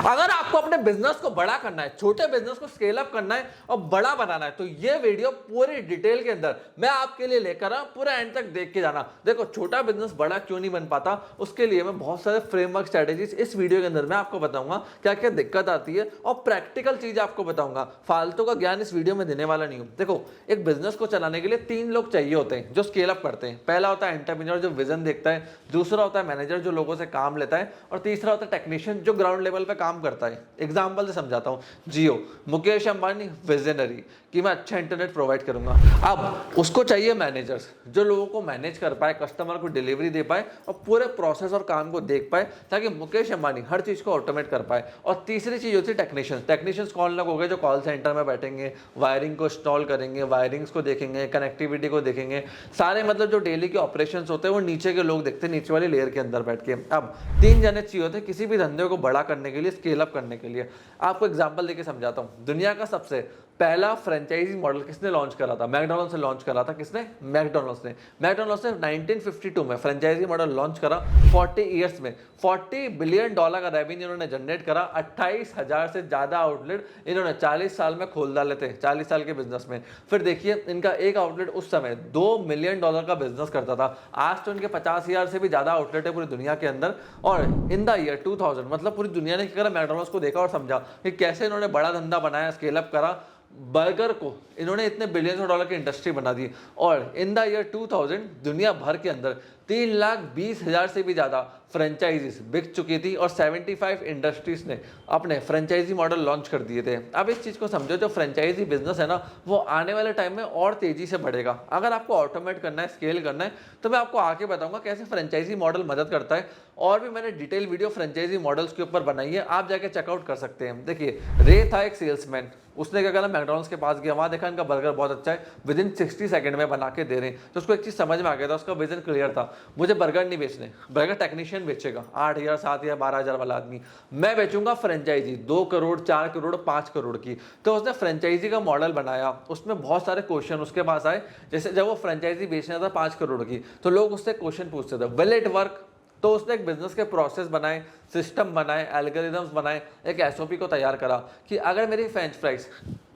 अगर आपको अपने बिजनेस को बड़ा करना है, छोटे बिजनेस को स्केल अप करना है और बड़ा बनाना है, तो ये वीडियो पूरी डिटेल के अंदर मैं आपके लिए लेकर आया, पूरा एंड तक देख के जाना। देखो, छोटा बिजनेस बड़ा क्यों नहीं बन पाता, उसके लिए मैं बहुत सारे फ्रेमवर्क स्ट्रेटेजीज इस वीडियो के अंदर मैं आपको बताऊंगा, क्या क्या दिक्कत आती है और प्रैक्टिकल चीज आपको बताऊंगा। फालतू का ज्ञान इस वीडियो में देने वाला नहीं हूं। देखो, एक बिजनेस को चलाने के लिए 3 लोग चाहिए होते हैं जो स्केल अप करते हैं। पहला होता है एंटरप्रेन्योर जो विजन देखता है, दूसरा होता है मैनेजर जो लोगों से काम लेता है, और तीसरा होता है टेक्नीशियन जो ग्राउंड लेवल पे काम करता है। एग्जांपल से समझाता हूं, जियो, मुकेश अंबानी विजनरी कि मैं अच्छा इंटरनेट प्रोवाइड करूंगा। अब उसको चाहिए मैनेजर्स जो लोगों को मैनेज कर पाए, कस्टमर को डिलीवरी दे पाए और पूरे प्रोसेस और काम को देख पाए, ताकि मुकेश अंबानी हर चीज को ऑटोमेट कर पाए। और तीसरी चीज होती है टेक्नीशियंस। टेक्नीशियंस कौन लोग हो गए? जो कॉल सेंटर में बैठेंगे, वायरिंग को इंस्टॉल करेंगे, वायरिंग्स को देखेंगे, कनेक्टिविटी को देखेंगे, सारे मतलब जो डेली के ऑपरेशंस होते हैं वो नीचे के लोग देखते हैं, नीचे वाली लेयर के अंदर बैठ के। अब 3 जने चाहिए होते हैं किसी भी धंधे को बड़ा करने के लिए, स्केल अप करने के लिए। आपको एग्जांपल देके समझाता हूं। दुनिया का सबसे पहला फ्रेंचाइजी मॉडल किसने लॉन्च करा था? मैकडॉनल्ड्स ने लॉन्च करा था। किसने? मैकडॉनल्ड्स ने। मैकडॉनल्ड्स ने 1952 में फ्रेंचाइजी मॉडल लॉन्च करा। 40 इयर्स में $40 बिलियन का रेवेन्यू इन्होंने जनरेट करा। 28,000 से ज्यादा आउटलेट इन्होंने 40 साल में खोल डाले थे, 40 साल के बिजनेस में। फिर देखिए, इनका एक आउटलेट उस समय $2 मिलियन का बिजनेस करता था। आज तो इनके 50,000 से भी ज्यादा आउटलेट है पूरी दुनिया के अंदर। और इन द ईयर 2000 मतलब पूरी दुनिया ने क्या करा, मैकडॉनल्ड्स को देखा और समझा कि कैसे इन्होंने बड़ा धंधा बनाया, स्केल अप करा। बर्गर को इन्होंने इतने बिलियंस ऑफ डॉलर की इंडस्ट्री बना दी। और इन द ईयर 2000 दुनिया भर के अंदर 3,20,000 से भी ज्यादा फ्रेंचाइजीज बिक चुकी थी और 75 इंडस्ट्रीज ने अपने फ्रेंचाइजी मॉडल लॉन्च कर दिए थे। अब इस चीज को समझो, जो फ्रेंचाइजी बिजनेस है ना, वो आने वाले टाइम में और तेजी से बढ़ेगा। अगर आपको ऑटोमेट करना है, स्केल करना है, तो मैं आपको आगे बताऊंगा कैसे फ्रेंचाइजी मॉडल मदद करता है। और भी मैंने डिटेल वीडियो फ्रेंचाइजी मॉडल्स के ऊपर बनाई है, आप जाके चेकआउट कर सकते हैं। देखिए, रे था एक सेल्समैन, उसने क्या करा, मैकडॉनल्ड्स के पास गया, वहां देखा इनका बर्गर बहुत अच्छा है, विद इन 60 सेकंड में बना के दे रहे हैं। तो उसको एक चीज समझ में आ गया था, उसका विजन क्लियर था, मुझे बर्गर नहीं बेचने, बर्गर टेक्नीशियन बेचेगा, 8,000, 7,000, 12,000 वाला आदमी। मैं बेचूंगा फ्रेंचाइजी 2 करोड़, 4 करोड़, 5 करोड़ की। तो उसने फ्रेंचाइजी का मॉडल बनाया। उसमें बहुत सारे क्वेश्चन उसके पास आए। जैसे जब वो फ्रेंचाइजी बेचना था 5 करोड़ की, तो लोग उससे क्वेश्चन पूछते थे, विल इट वर्क? तो उसने एक बिजनेस के प्रोसेस बनाए, सिस्टम बनाए, एल्गोरिथम्स बनाए, एक एसओपी को तैयार करा कि अगर मेरी फ्रेंच फ्राइज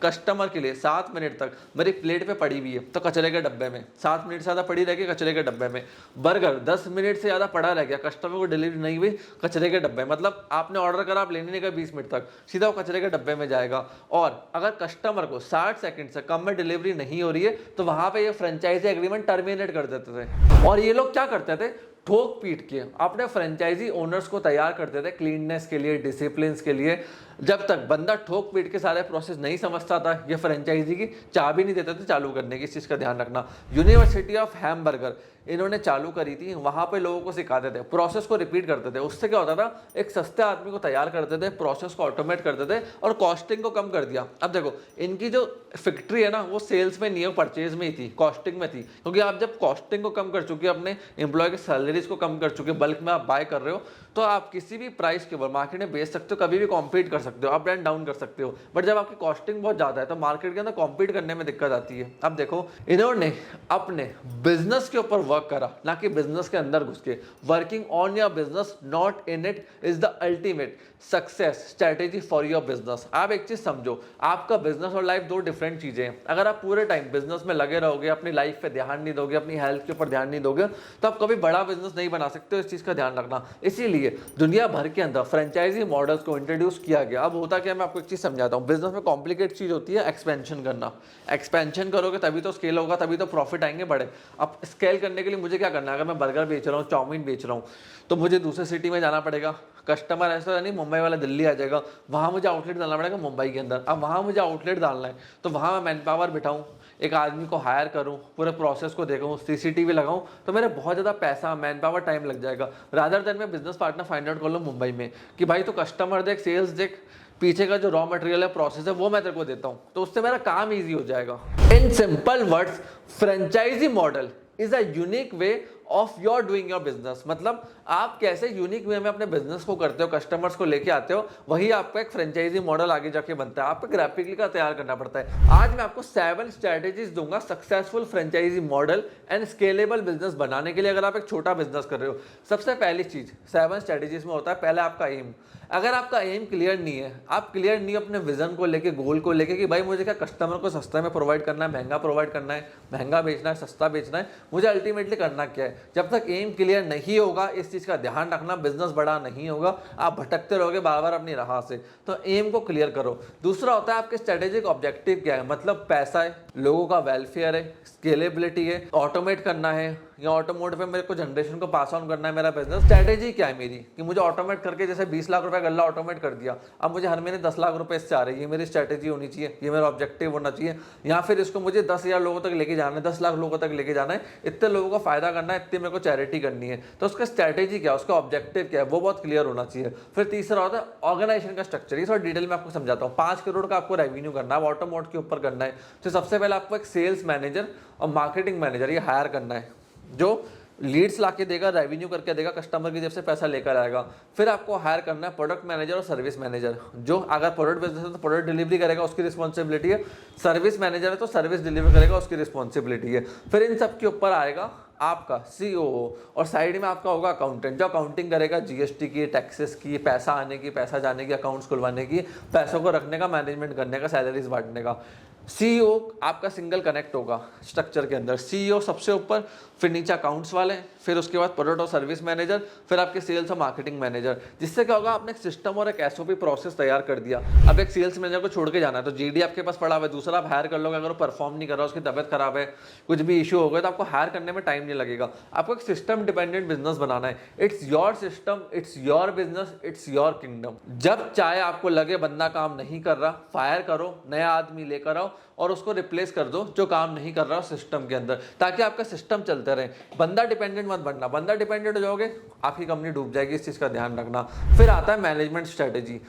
कस्टमर के लिए 7 मिनट तक मेरी प्लेट पे पड़ी हुई है तो कचरे के डब्बे में, 7 मिनट से ज़्यादा पड़ी रह गई कचरे के डब्बे में। बर्गर 10 मिनट से ज़्यादा पड़ा रह गया, कस्टमर को डिलीवरी नहीं हुई, कचरे के डब्बे, मतलब आपने ऑर्डर करा, आप लेने नहीं गए 20 मिनट तक, सीधा वो कचरे के डब्बे में जाएगा। और अगर कस्टमर को 60 सेकंड से कम में डिलीवरी नहीं हो रही है, तो वहां पे ये फ्रेंचाइजी एग्रीमेंट टर्मिनेट कर देते थे। और ये लोग क्या करते थे, ठोक पीट के अपने फ्रेंचाइजी ओनर्स को तैयार करते थे क्लीननेस के लिए, डिसिप्लिन के लिए। जब तक बंदा ठोक पीट के सारे प्रोसेस नहीं समझता था, ये फ्रेंचाइजी की चाबी नहीं देते थे चालू करने की। इस चीज का ध्यान रखना। यूनिवर्सिटी ऑफ हैमबर्गर इन्होंने चालू करी थी, वहां पे लोगों को सिखाते थे, प्रोसेस को रिपीट करते थे। उससे क्या होता था, एक सस्ते आदमी को तैयार करते थे, प्रोसेस को ऑटोमेट करते थे और कॉस्टिंग को कम कर दिया। अब देखो, इनकी जो फैक्ट्री है ना, वो सेल्स में नहीं है, परचेज में ही थी, कॉस्टिंग में थी। क्योंकि आप जब कॉस्टिंग को कम कर चुके, अपने एम्प्लॉय की सैलरीज को कम कर चुके, बल्क में आप बाय कर रहे हो, तो आप किसी भी प्राइस के ऊपर मार्केट में बेच सकते हो, कभी भी कॉम्पीट कर सकते हो, अप एंड डाउन कर सकते हो। बट जब आपकी कॉस्टिंग बहुत ज्यादा है तो मार्केट के अंदर कॉम्पीट करने में दिक्कत आती है। अब देखो, इन्होंने अपने बिजनेस के ऊपर वर्क करा, ना कि बिजनेस के अंदर घुस के। Working on your business, not in it, is the ultimate success strategy for your business. आप एक चीज समझो, आपका बिजनेस और लाइफ 2 डिफरेंट चीजें हैं। अगर आप पूरे टाइम बिजनेस में लगे रहोगे, अपनी लाइफ पे ध्यान नहीं दोगे, अपनी हेल्थ के ऊपर ध्यान नहीं दोगे, तो आप कभी बड़ा बिजनेस नहीं बना सकते हो। इस चीज का ध्यान रखना। इसीलिए दुनिया भर के अंदर फ्रेंचाइजी मॉडल्स को इंट्रोड्यूस किया गया। अब होता क्या, मैं आपको एक चीज समझाता हूँ। बिजनेस में कॉम्प्लिकेट चीज होती है एक्सपेंशन करना। एक्सपेंशन करोगे तभी तो स्केल होगा, तभी तो प्रॉफिट आएंगे बड़े। अब स्केल करने के लिए मुझे क्या करना है? अगर मैं बर्गर बेच रहा हूँ, चाउमीन बेच रहा हूँ, तो मुझे दूसरे सिटी में जाना पड़ेगा। कस्टमर ऐसा नहीं मुंबई वाला दिल्ली आ जाएगा, वहां मुझे आउटलेट डालना पड़ेगा मुंबई के अंदर। अब वहां मुझे आउटलेट डालना है, तो वहां मैं मैन पावर बिठाऊं, एक आदमी को हायर करूं, पूरे प्रोसेस को देखूं, सीसीटीवी लगाऊं, तो मेरे बहुत ज़्यादा पैसा, मैन पावर, टाइम लग जाएगा। रादर देन मैं बिजनेस पार्टनर फाइंड आउट कर लूँ मुंबई में कि भाई तो कस्टमर देख, सेल्स देख, पीछे का जो रॉ मटेरियल है, प्रोसेस है, वो मैं तेरे को देता हूँ, तो उससे मेरा काम ईजी हो जाएगा। In simple words, franchisee model is a unique way of your doing your business, मतलब आप कैसे यूनिक वे में अपने बिजनेस को करते हो, कस्टमर्स को लेके आते हो, वही आपका एक फ्रेंचाइजी मॉडल आगे जाके बनता है। आपको ग्राफिकली का तैयार करना पड़ता है। आज मैं आपको 7 स्ट्रेटेजीज दूंगा successful franchisee model and scalable business बनाने के लिए, अगर आप एक छोटा बिजनेस कर रहे हो। सबसे पहली चीज 7 स्ट्रेटेजीज में होता है, पहले आपका एम। अगर आपका एम क्लियर नहीं है, आप क्लियर नहीं अपने विजन को लेके, गोल को लेके कि भाई मुझे क्या कस्टमर को सस्ते में प्रोवाइड करना है, महंगा प्रोवाइड करना है, महंगा बेचना है, सस्ता बेचना है, मुझे अल्टीमेटली करना क्या है। जब तक एम क्लियर नहीं होगा, इस चीज़ का ध्यान रखना, बिजनेस बड़ा नहीं होगा, आप भटकते रहोगे बार बार अपनी राह से। तो एम को क्लियर करो। दूसरा होता है आपके स्ट्रेटेजिक ऑब्जेक्टिव क्या है, मतलब पैसा है, लोगों का वेलफेयर है, स्केलेबिलिटी है, ऑटोमेट करना है, या ऑटोमोट पे मेरे को जनरेशन को पास ऑन करना है मेरा बिजनेस। स्ट्रेटेजी क्या है मेरी कि मुझे ऑटोमेट करके, जैसे 20 लाख रुपए गल्ला ऑटोमेट कर दिया, अब मुझे हर महीने 10 लाख रुपए इससे आ रही है, ये मेरी स्ट्रेटेजी होनी चाहिए, ये मेरा ऑब्जेक्टिव होना चाहिए। या फिर इसको मुझे 10,000 लोगों तक लेके जाना है, 10 लाख लोगों तक लेके जाना है, इतने लोगों का फायदा करना है, इतनी मेरे को चैरिटी करनी है। तो उसका स्ट्रेटेजी क्या है, उसका ऑब्जेक्टिव क्या है, वो बहुत क्लियर होना चाहिए। फिर तीसरा होता है ऑर्गेनाइजेशन का स्ट्रक्चर। ये थोड़ा डिटेल में आपको समझाता हूँ। 5 करोड़ का आपको रेवेन्यू करना है, ऑटोमोट के ऊपर करना है, तो सबसे पहले आपको एक सेल्स मैनेजर और मार्केटिंग मैनेजर ये हायर करना है, जो लीड्स लाके देगा, रेवेन्यू करके देगा, कस्टमर की जेब से पैसा लेकर आएगा। फिर आपको हायर करना है प्रोडक्ट मैनेजर और सर्विस मैनेजर, जो अगर प्रोडक्ट बिजनेस है तो प्रोडक्ट डिलीवरी करेगा, उसकी रिस्पॉन्सिबिलिटी है। सर्विस मैनेजर है तो सर्विस डिलीवर करेगा, उसकी रिस्पॉन्सिबिलिटी है। फिर इन सब के ऊपर आएगा आपका सीओओ, और साइड में आपका होगा अकाउंटेंट, जो अकाउंटिंग करेगा जीएसटी की, टैक्सेस की, पैसा आने की, पैसा जाने की, अकाउंट्स खुलवाने की, पैसों को रखने का, मैनेजमेंट करने का, सैलरीज बांटने का। सीईओ आपका सिंगल कनेक्ट होगा स्ट्रक्चर के अंदर, सीईओ सबसे ऊपर, फिर नीचे अकाउंट्स वाले, फिर उसके बाद प्रोडक्ट और सर्विस मैनेजर, फिर आपके सेल्स और मार्केटिंग मैनेजर। जिससे क्या होगा, आपने एक सिस्टम और एक एसओपी प्रोसेस तैयार कर दिया। अब एक सेल्स मैनेजर को छोड़ के जाना है तो जीडी आपके पास पड़ा हुआ है, दूसरा आप हायर कर लोगे। अगर वो परफॉर्म नहीं कर रहा, उसकी तबियत खराब है, कुछ भी इशू हो गया, तो आपको हायर करने में टाइम नहीं लगेगा। आपको एक सिस्टम डिपेंडेंट बिजनेस बनाना है। It's your system, it's your business, it's your kingdom. जब चाहे आपको लगे बंदा काम नहीं कर रहा, फायर करो, नया आदमी लेकर आओ और उसको रिप्लेस कर दो जो काम नहीं कर रहा सिस्टम के अंदर, ताकि आपका सिस्टम चलते रहे। बंदा डिपेंडेंट मत बनना, बंदा डिपेंडेंट हो जाओगे आपकी कंपनी डूब जाएगी, इस चीज़ का ध्यान रखना। फिर आता है मैनेजमेंट स्ट्रेटेजी।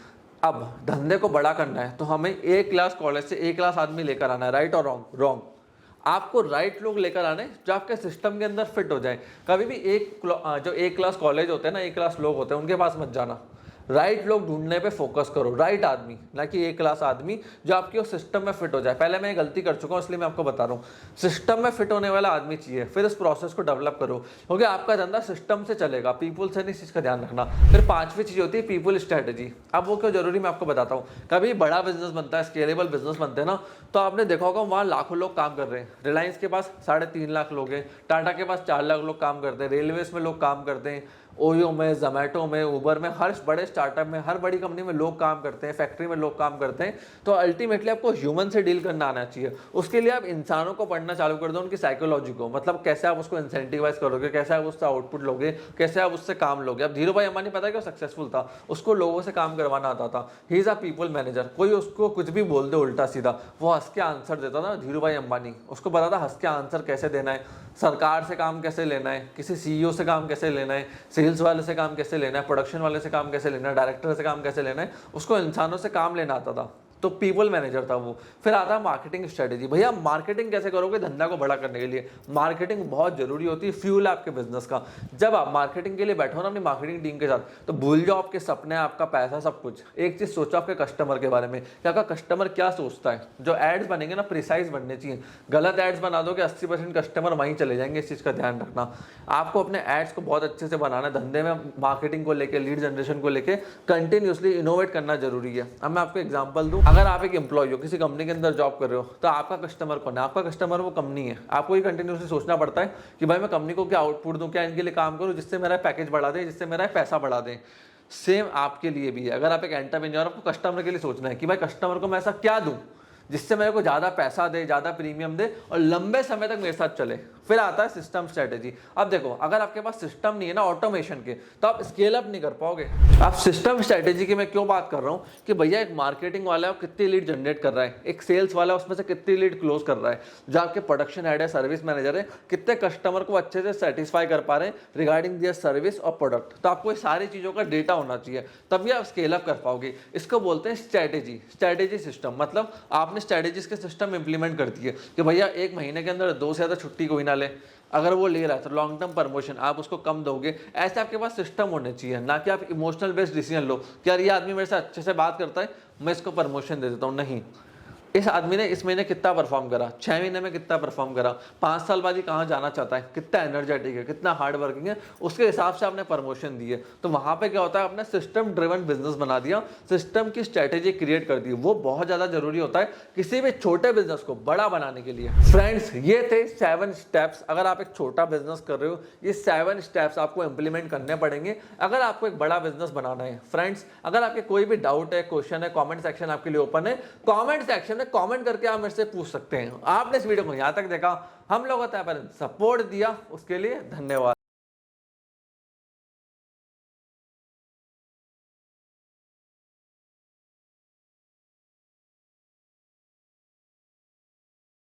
अब धंधे को बड़ा करना है तो हमें ए क्लास कॉलेज से ए क्लास आदमी लेकर आना है, राइट और रॉन्ग? रॉन्ग। आपको राइट लोग लेकर आने जो आपके सिस्टम के अंदर फिट हो जाए। कभी भी जो ए क्लास कॉलेज होते हैं ना, ए क्लास लोग होते हैं, उनके पास मत जाना। राइट लोग ढूंढने पे फोकस करो, राइट आदमी, ना कि ए क्लास आदमी जो आपके उस सिस्टम में फिट हो जाए। पहले मैं गलती कर चुका हूँ इसलिए मैं आपको बता रहा हूँ, सिस्टम में फिट होने वाला आदमी चाहिए। फिर इस प्रोसेस को डेवलप करो, क्योंकि आपका धंधा सिस्टम से चलेगा, पीपल से नहीं, इस चीज़ का ध्यान रखना। फिर 5वीं चीज़ होती है पीपल स्ट्रेटेजी। अब वो क्यों जरूरी, मैं आपको बताता हूँ। कभी बड़ा बिजनेस बनता है, स्केलेबल बिजनेस बनते हैं ना, तो आपने देखा होगा वहाँ लाखों लोग काम कर रहे हैं। रिलायंस के पास 3.5 लाख लोग हैं, टाटा के पास 4 लाख लोग काम करते हैं, रेलवेज में लोग काम करते हैं, ओयो में, जोमेटो में, उबर में, हर बड़े स्टार्टअप में, हर बड़ी कंपनी में लोग काम करते हैं, फैक्ट्री में लोग काम करते हैं। तो अल्टीमेटली आपको ह्यूमन से डील करना आना चाहिए। उसके लिए आप इंसानों को पढ़ना चालू कर दो, उनकी साइकोलॉजी को, मतलब कैसे आप उसको इंसेंटिवाइज करोगे, कैसे आप उससे आउटपुट लोगे, कैसे आप उससे काम लोगे। अब धीरू भाई अंबानी पता है क्या सक्सेसफुल था, उसको लोगों से काम करवाना आता था। He is a people manager. कोई उसको कुछ भी बोल दे उल्टा सीधा, वो हंस के आंसर देता था। धीरू भाई अंबानी, उसको पता था हंस के आंसर कैसे देना है, सरकार से काम कैसे लेना है, किसी सीईओ से काम कैसे लेना है, सेल्स वाले से काम कैसे लेना है, प्रोडक्शन वाले से काम कैसे लेना है, डायरेक्टर से काम कैसे लेना है। उसको इंसानों से काम लेना आता था, तो पीपल मैनेजर था वो। फिर आता है मार्केटिंग स्ट्रेटेजी। भैया मार्केटिंग कैसे करोगे धंधा को बड़ा करने के लिए? मार्केटिंग बहुत जरूरी होती है, फ्यूल है आपके बिजनेस का। जब आप मार्केटिंग के लिए बैठो ना अपनी मार्केटिंग टीम के साथ, तो भूल जाओ आपके सपने, आपका पैसा, सब कुछ। एक चीज सोचो आपके कस्टमर के बारे में, कि आपका कस्टमर क्या सोचता है। जो एड्स बनेंगे ना, प्रिसाइज बनने चाहिए। गलत एड्स बना दो कि 80% कस्टमर वहीं चले जाएंगे, इस चीज का ध्यान रखना। आपको अपने एड्स को बहुत अच्छे से बनाना है। धंधे में मार्केटिंग को लेकर, लीड जनरेशन को लेकर कंटिन्यूसली इनोवेट करना जरूरी है। अब मैं आपको एग्जांपल दूं, अगर आप एक एम्प्लॉय हो, किसी कंपनी के अंदर जॉब कर रहे हो, तो आपका कस्टमर कौन है? आपका कस्टमर वो कंपनी है। आपको ये कंटिन्यूसली सोचना पड़ता है कि भाई मैं कंपनी को क्या आउटपुट दूं, क्या इनके लिए काम करूं जिससे मेरा पैकेज बढ़ा दे, जिससे मेरा पैसा बढ़ा दे। सेम आपके लिए भी है। अगर आप एक एंटरप्रेन्योर, आपको कस्टमर के लिए सोचना है कि भाई कस्टमर को मैं ऐसा क्या दूं जिससे मेरे को ज़्यादा पैसा दे, ज़्यादा प्रीमियम दे और लंबे समय तक मेरे साथ चले। फिर आता है सिस्टम स्ट्रेटेजी। अब देखो, अगर आपके पास सिस्टम नहीं है ना ऑटोमेशन के, तो आप स्केल अप नहीं कर पाओगे। आप सिस्टम स्ट्रेटेजी की मैं क्यों बात कर रहा हूँ कि भैया एक मार्केटिंग वाला है, कितनी लीड जनरेट कर रहा है, एक सेल्स वाला है, उसमें से कितनी लीड क्लोज कर रहा है, जो आपके प्रोडक्शन हेड है, सर्विस मैनेजर है, कितने कस्टमर को अच्छे से सेटिस्फाई कर पा रहे हैं रिगार्डिंग दियर सर्विस और प्रोडक्ट। तो आपको ये सारी चीज़ों का डेटा होना चाहिए, तभी आप स्केल अप कर पाओगे। इसको बोलते हैं स्ट्रेटेजी, स्ट्रेटेजी सिस्टम। मतलब आपने स्ट्रेटेजीज के सिस्टम इंप्लीमेंट कर दिए कि भैया 1 महीने के अंदर 2 से ज़्यादा छुट्टी कोई ना ले, अगर वो ले रहा है तो लॉन्ग टर्म प्रमोशन आप उसको कम दोगे। ऐसे आपके पास सिस्टम होने चाहिए, ना कि आप इमोशनल बेस्ड डिसीजन लो कि यार ये आदमी मेरे से अच्छे से बात करता है, मैं इसको प्रमोशन दे देता हूँ। नहीं, इस आदमी ने इस महीने कितना परफॉर्म करा, 6 महीने में कितना परफॉर्म करा, 5 साल बाद ही कहाँ जाना चाहता है, कितना एनर्जेटिक है, कितना हार्ड वर्किंग है, उसके हिसाब से आपने प्रमोशन दी है। तो वहाँ पे क्या होता है, आपने सिस्टम ड्रिवन बिजनेस बना दिया, सिस्टम की स्ट्रैटेजी क्रिएट कर दी। वो बहुत ज़्यादा जरूरी होता है किसी भी छोटे बिजनेस को बड़ा बनाने के लिए। फ्रेंड्स, ये थे 7 स्टेप्स। अगर आप एक छोटा बिजनेस कर रहे हो, ये 7 स्टेप्स आपको इंप्लीमेंट करने पड़ेंगे अगर आपको एक बड़ा बिजनेस बनाना है। फ्रेंड्स, अगर आपके कोई भी डाउट है, क्वेश्चन है, कॉमेंट सेक्शन आपके लिए ओपन है। कॉमेंट सेक्शन कमेंट करके आप मेरे से पूछ सकते हैं। आपने इस वीडियो को यहां तक देखा, हम लोगों ने सपोर्ट दिया, उसके लिए धन्यवाद।